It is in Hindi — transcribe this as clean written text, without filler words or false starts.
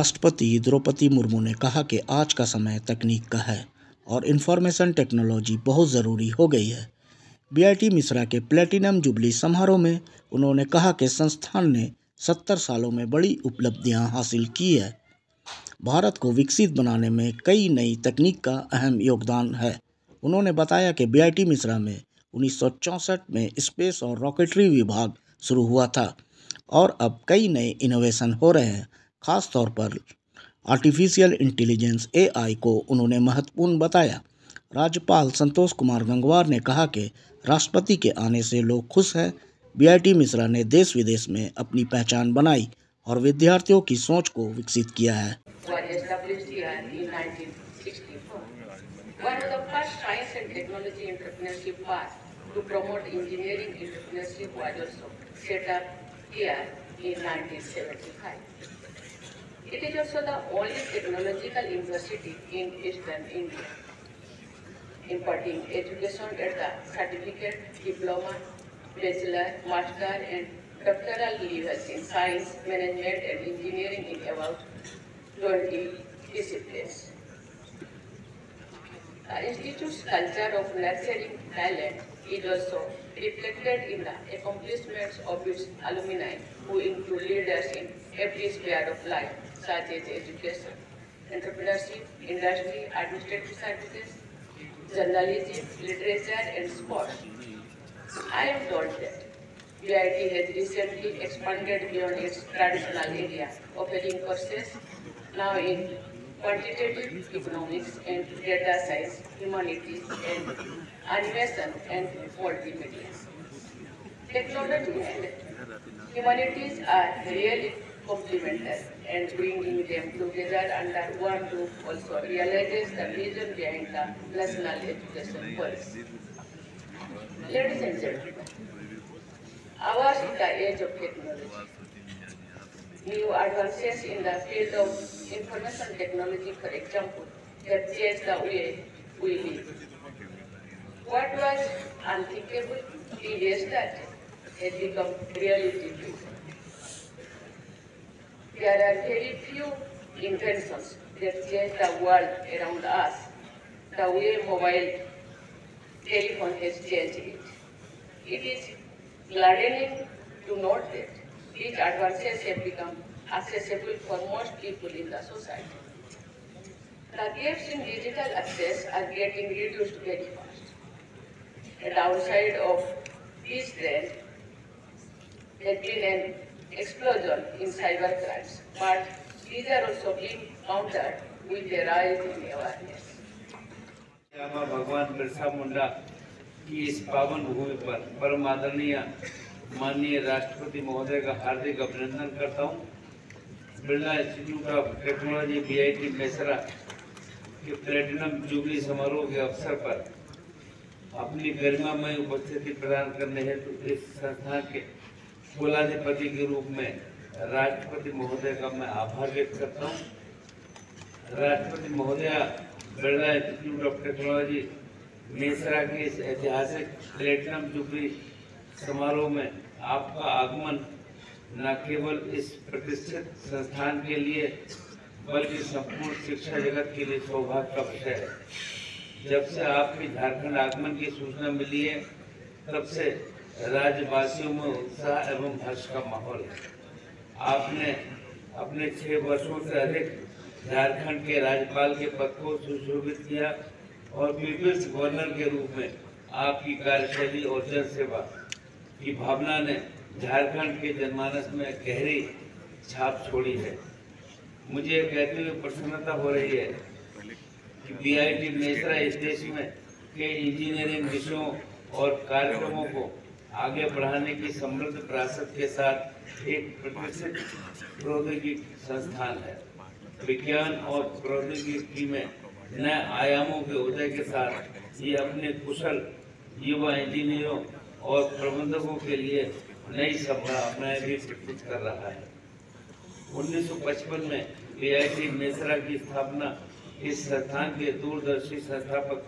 राष्ट्रपति द्रौपदी मुर्मू ने कहा कि आज का समय तकनीक का है और इंफॉर्मेशन टेक्नोलॉजी बहुत ज़रूरी हो गई है। बीआईटी मिश्रा के प्लेटिनम जुबली समारोह में उन्होंने कहा कि संस्थान ने 70 सालों में बड़ी उपलब्धियां हासिल की है। भारत को विकसित बनाने में कई नई तकनीक का अहम योगदान है। उन्होंने बताया कि बीआईटी मिश्रा में 1964 में स्पेस और रॉकेटरी विभाग शुरू हुआ था और अब कई नए इनोवेशन हो रहे हैं। खास तौर पर आर्टिफिशियल इंटेलिजेंस (AI) को उन्होंने महत्वपूर्ण बताया। राज्यपाल संतोष कुमार गंगवार ने कहा कि राष्ट्रपति के आने से लोग खुश हैं। बीआईटी मिश्रा ने देश विदेश में अपनी पहचान बनाई और विद्यार्थियों की सोच को विकसित किया है। It is also the only technological university in Eastern India, imparting education at the certificate, diploma, bachelor, master and doctoral levels in science, management and engineering in about 20 disciplines. The institute's culture of nurturing talent is also reflected in the accomplishments of its alumni, who include leaders in every sphere of life, such as education, entrepreneurship, industry, administrative services, journalism, literature, and sports. I am told that BIT has recently expanded beyond its traditional area, offering courses now in quantitative economics and data science, humanities, and animation and multimedia. Technology and humanities are really complementary, and bringing them together under one roof also realizes the vision behind the national education policy. Ladies and gentlemen, ours is the age of technology. New advances in the field of information technology, for example, have changed the way we live. What was unthinkable 3 years back has become reality today. There are very few inventions that change the world around us the way mobile telephone has changed it. It is gladdening to note that these advances have become accessible for most people in the society. The gaps in digital access are getting reduced very fast. The downside of this trend has been an explosion in cybercrimes, but these are also being countered with a rise in awareness. भगवान बिरसा मुंडा की इस पावन भूमि पर परम आदरणीय माननीय राष्ट्रपति महोदय का हार्दिक अभिनंदन करता हूँ। Birla institute of technology BIT Mishra के प्लेटिनम जुबली समारोह के अवसर पर अपनी गरिमामय उपस्थिति प्रदान करने हेतु इस संस्थान के कुलाधिपति के रूप में राष्ट्रपति महोदय का मैं आभार व्यक्त करता हूँ। राष्ट्रपति महोदय Birla institute of technology Mishra के इस ऐतिहासिक प्लेटिनम जुबली समारोह में आपका आगमन न केवल इस प्रतिष्ठित संस्थान के लिए बल्कि संपूर्ण शिक्षा जगत के लिए सौभाग्य का विषय है। जब से आपके झारखंड आगमन की सूचना मिली है, तब से राज्यवासियों में उत्साह एवं हर्ष का माहौल है। आपने अपने 6 वर्षों से अधिक झारखंड के राज्यपाल के पद को सुशोभित किया और पीपल्स गवर्नर के रूप में आपकी कार्यशैली और जन सेवा की भावना ने झारखंड के जनमानस में गहरी छाप छोड़ी है। मुझे कहते हुए प्रसन्नता हो रही है कि बीआईटी मिश्रा इस देश में के इंजीनियरिंग विषयों और कार्यक्रमों को आगे बढ़ाने की समृद्ध विरासत के साथ एक प्रतिष्ठित प्रौद्योगिकी संस्थान है। विज्ञान और प्रौद्योगिकी में नए आयामों के उदय के साथ ये अपने कुशल युवा इंजीनियरों और प्रबंधकों के लिए नई संभावनाएं भी प्रस्तुत कर रहा है। 1955 में बीआईटी मिश्रा की स्थापना इस संस्थान के दूरदर्शी संस्थापक